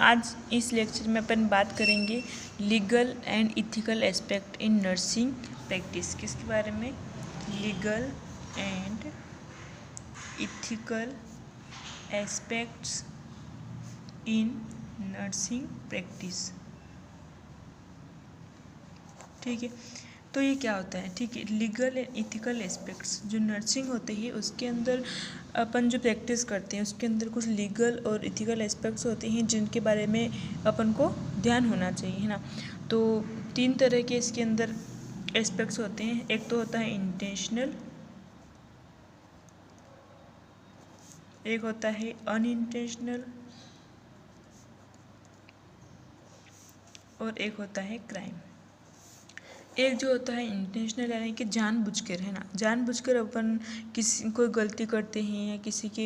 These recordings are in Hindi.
आज इस लेक्चर में अपन बात करेंगे legal and ethical aspect in nursing practice. किसके बारे में? Legal and ethical aspects in nursing practice. ठीक है, तो ये क्या होता है? ठीक है, लीगल एंड इथिकल एस्पेक्ट्स जो नर्सिंग होते हैं उसके अंदर अपन जो प्रैक्टिस करते हैं उसके अंदर कुछ लीगल और इथिकल एस्पेक्ट्स होते हैं जिनके बारे में अपन को ध्यान होना चाहिए, है ना। तो 3 तरह के इसके अंदर एस्पेक्ट्स होते हैं। एक तो होता है इंटेंशनल, एक होता है अनइंटेंशनल और एक होता है क्राइम। एक जो होता है इंटेंशनल यानी कि जानबूझकर, है ना, जानबूझकर अपन किसी कोई गलती करते हैं या किसी के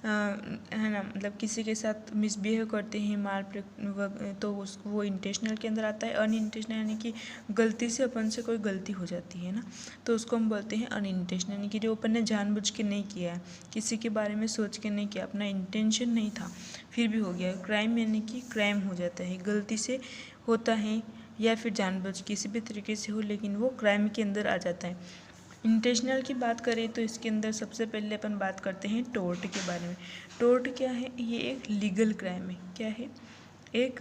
है ना, मतलब किसी के साथ मिसबिहेव करते हैं तो वो इंटेंशनल के अंदर आता है। अनइंटेंशनल यानी कि गलती से अपन से कोई गलती हो जाती है ना, तो उसको हम बोलते हैं अनइंटेंशनल, यानी कि जो अपन ने जानबूझ के नहीं किया है, किसी के बारे में सोच के नहीं किया, अपना इंटेंशन नहीं था फिर भी हो गया। क्राइम यानी कि क्राइम हो जाता है, गलती से होता है या फिर जानबूझ किसी भी तरीके से हो, लेकिन वो क्राइम के अंदर आ जाता है। इंटेंशनल की बात करें तो इसके अंदर सबसे पहले अपन बात करते हैं टोर्ट के बारे में। टोर्ट क्या है? ये एक लीगल क्राइम है। क्या है? एक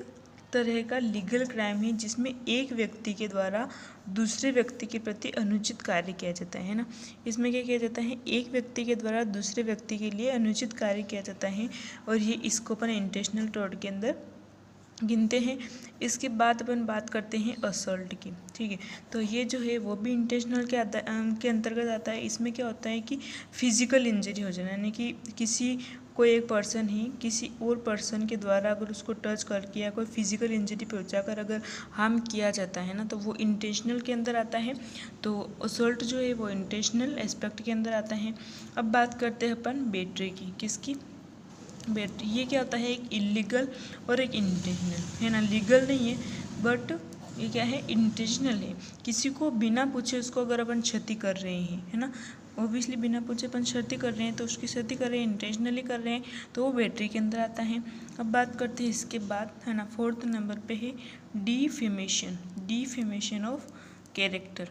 तरह का लीगल क्राइम है जिसमें एक व्यक्ति के द्वारा दूसरे व्यक्ति के प्रति अनुचित कार्य किया जाता है ना। इसमें क्या किया जाता है? एक व्यक्ति के द्वारा दूसरे व्यक्ति के लिए अनुचित कार्य किया जाता है और ये इसको अपन इंटेंशनल टोर्ट के अंदर गिनते हैं। इसके बाद अपन बात करते हैं असॉल्ट की। ठीक है, तो ये जो है वो भी इंटेंशनल के अंतर्गत आता है। इसमें क्या होता है कि फिजिकल इंजरी हो जाना, यानी कि कोई एक पर्सन ही किसी और पर्सन के द्वारा अगर उसको टच करके या कोई फिजिकल इंजरी पहुंचाकर अगर हार्म किया जाता है ना, तो वो इंटेंशनल के अंदर आता है। तो असॉल्ट जो है वो इंटेंशनल एस्पेक्ट के अंदर आता है। अब बात करते हैं अपन बैटरी की। किसकी? बैटरी। ये क्या होता है? एक इलीगल और एक इंटेंशनल, है ना। लीगल नहीं है बट ये क्या है? इंटेंशनल है। किसी को बिना पूछे उसको अगर अपन क्षति कर रहे हैं, है ना, ऑब्वियसली बिना पूछे अपन क्षति कर रहे हैं, तो उसकी क्षति कर रहे हैं, इंटेंशनली कर रहे हैं, तो वो बैटरी के अंदर आता है। अब बात करते हैं इसके बाद, है ना, 4th नंबर पे है डिफेमेशन। डिफेमेशन ऑफ कैरेक्टर,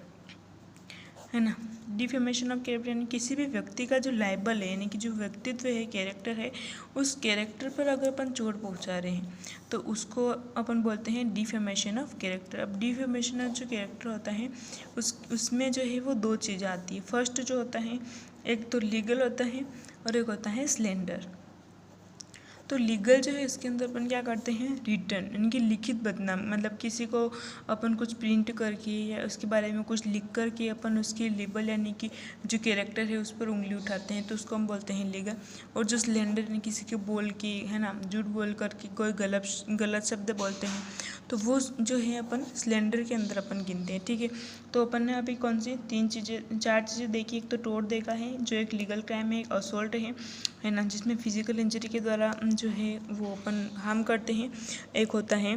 है ना। डिफेमेशन ऑफ कैरेक्टर यानी किसी भी व्यक्ति का जो लाइबल है, यानी कि जो व्यक्तित्व है, कैरेक्टर है, उस कैरेक्टर पर अगर अपन चोट पहुंचा रहे हैं तो उसको अपन बोलते हैं डिफेमेशन ऑफ कैरेक्टर। अब डिफेमेशन ऑफ जो कैरेक्टर होता है उसमें जो है वो 2 चीज़ें आती है। फर्स्ट जो होता है, एक तो लीगल होता है और एक होता है स्लैंडर। तो लीगल जो है इसके अंदर अपन क्या करते हैं? रिटर्न, यानी कि लिखित बदनाम, मतलब किसी को अपन कुछ प्रिंट करके या उसके बारे में कुछ लिख करके अपन उसकी लेबल यानी कि जो कैरेक्टर है उस पर उंगली उठाते हैं, तो उसको हम बोलते हैं लीगल। और जो स्लैंडर यानी किसी के बोल के, है ना, झूठ बोल करके कोई गलत शब्द बोलते हैं, तो वो जो है अपन स्लैंडर के अंदर अपन गिनते हैं। ठीक है, तो अपन ने अभी कौन सी 4 चीज़ें देखी। एक तो टोर्ट देखा है जो एक लीगल क्राइम है, एक असॉल्ट है ना, जिसमें फिजिकल इंजरी के द्वारा जो है वो अपन हार्म करते हैं। एक होता है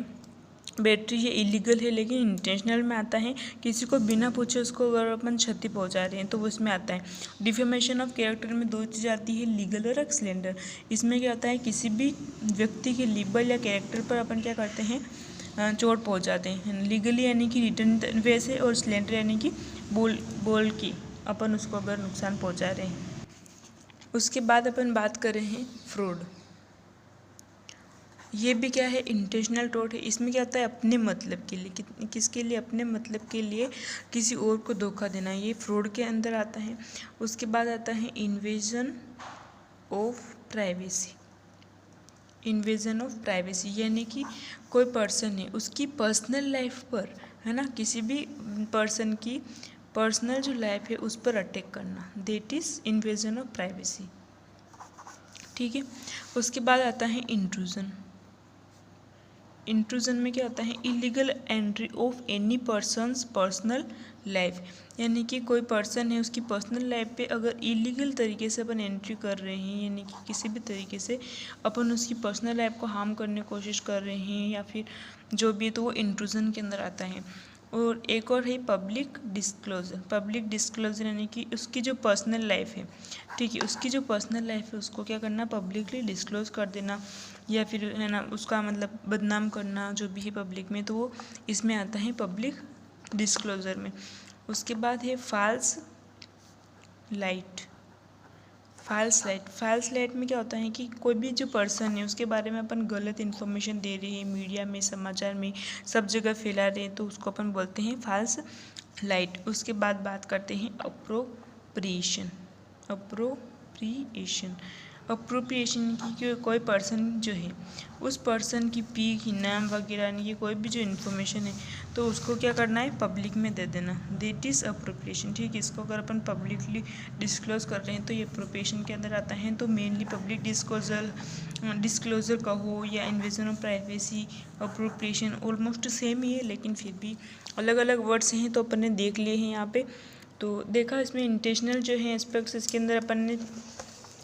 बैटरी, ये इलीगल है लेकिन इंटेंशनल में आता है, किसी को बिना पूछे उसको अगर अपन क्षति पहुंचा रहे हैं तो वो इसमें आता है। डिफेमेशन ऑफ कैरेक्टर में 2 चीज़ें आती है, लीगल और स्लैंडर। इसमें क्या होता है? किसी भी व्यक्ति के लेबल या कैरेक्टर पर अपन क्या करते हैं? चोट पहुंचाते हैं। लीगली यानी कि रिटर्न वे से, और स्लैंडर यानी कि बोल की अपन उसको अगर नुकसान पहुंचा रहे हैं। उसके बाद अपन बात कर रहे हैं फ्रॉड। ये भी क्या है? इंटेंशनल टोर्ट है। इसमें क्या होता है? अपने मतलब के लिए, किसके लिए? अपने मतलब के लिए किसी और को धोखा देना, ये फ्रॉड के अंदर आता है। उसके बाद आता है invasion of privacy. Invasion of privacy यानी कि कोई पर्सन है उसकी पर्सनल लाइफ पर, है ना, किसी भी पर्सन की पर्सनल जो लाइफ है उस पर अटैक करना, that is invasion of privacy. ठीक है, उसके बाद आता है इंट्रूजन। इंट्रूजन में क्या होता है? Illegal entry of any persons personal life, यानी कि कोई पर्सन है उसकी पर्सनल लाइफ पे अगर इलीगल तरीके से अपन एंट्री कर रहे हैं, यानी कि किसी भी तरीके से अपन उसकी पर्सनल लाइफ को हार्म करने की कोशिश कर रहे हैं या फिर जो भी, तो वो इंट्रूजन के अंदर आता है। और एक और है पब्लिक डिस्क्लोजर। पब्लिक डिस्क्लोजर यानी कि उसकी जो पर्सनल लाइफ है, ठीक है, उसकी जो पर्सनल लाइफ है उसको क्या करना? पब्लिकली डिस्क्लोज कर देना। या फिर है ना उसका मतलब बदनाम करना जो भी है पब्लिक में, तो वो इसमें आता है पब्लिक डिस्क्लोज़र में। उसके बाद है फॉल्स लाइट। फॉल्स लाइट में क्या होता है कि कोई भी जो पर्सन है उसके बारे में अपन गलत इन्फॉर्मेशन दे रहे हैं, मीडिया में, समाचार में, सब जगह फैला रहे हैं, तो उसको अपन बोलते हैं फॉल्स लाइट। उसके बाद बात करते हैं अप्रोप्रिएशन। अप्रोप्रिएशन की कोई पर्सन जो है उस पर्सन की पीक, नाम वगैरह यानी कि कोई भी जो इन्फॉर्मेशन है तो उसको क्या करना है, पब्लिक में दे देना, दैट इज़ अप्रोप्रिएशन। ठीक है, इसको अगर अपन पब्लिकली डिस्क्लोज कर रहे हैं तो ये अप्रोप्रिएशन के अंदर आता है। तो मेनली पब्लिक डिस्क्लोजर कहो या invasion of privacy, appropriation almost same ही है, लेकिन फिर भी अलग अलग वर्ड्स हैं तो अपन ने देख लिए हैं यहाँ पे। तो देखा इसमें इंटेंशनल जो है एस्पेक्ट्स, इसके अंदर अपन ने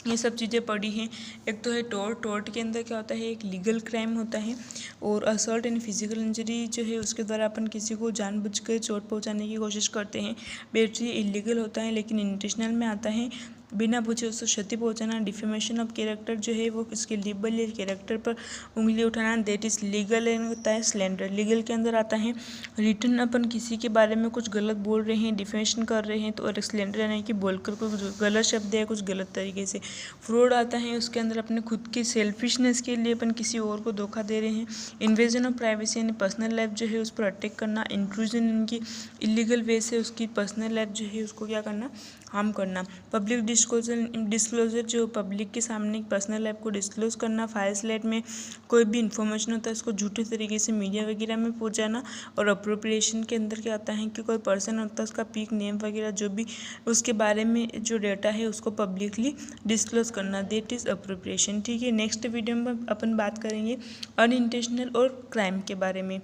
ये सब चीज़ें पढ़ी हैं। एक तो है टॉर्ट के अंदर क्या होता है, एक लीगल क्राइम होता है, और असॉल्ट एंड फिजिकल इंजरी जो है उसके द्वारा अपन किसी को जानबूझकर चोट पहुंचाने की कोशिश करते हैं, बेसिकली इलीगल होता है। लेकिन इंटेंशनल में आता है बिना पूछे उसको क्षति पहुंचाना। डिफेमेशन ऑफ कैरेक्टर जो है वो इसके लिबल या कैरेक्टर पर उंगली उठाना, दैट इज लीगल। एंड होता है स्लैंडर, लीगल के अंदर आता है रिटर्न अपन किसी के बारे में कुछ गलत बोल रहे हैं, डिफेमेशन कर रहे हैं तो, और स्लैंडर यानी कि बोलकर कुछ गलत शब्द है कुछ गलत तरीके से। फ्रॉड आता है उसके अंदर अपने खुद की सेल्फिशनेस के लिए अपन किसी और को धोखा दे रहे हैं। इन्वेजन ऑफ प्राइवेसी यानी पर्सनल लाइफ जो है उस पर अटैक करना। इंट्रूजन इनकी इलीगल वे से उसकी पर्सनल लाइफ जो है उसको क्या करना, हार्म करना। पब्लिक डिस्क्लोजर जो पब्लिक के सामने पर्सनल लाइफ को डिस्क्लोज करना। फॉल्स लाइट में कोई भी इन्फॉर्मेशन होता है उसको झूठे तरीके से मीडिया वगैरह में पहुंचाना। और अप्रोप्रिएशन के अंदर क्या आता है कि कोई पर्सन होता है उसका पीक, नेम वगैरह जो भी उसके बारे में जो डेटा है उसको पब्लिकली डिस्क्लोज करना, दैट इज़ अप्रोप्रिएशन। ठीक है, नेक्स्ट वीडियो में अपन बात करेंगे अनइंटेंशनल और क्राइम के बारे में।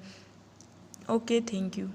Okay, thank you.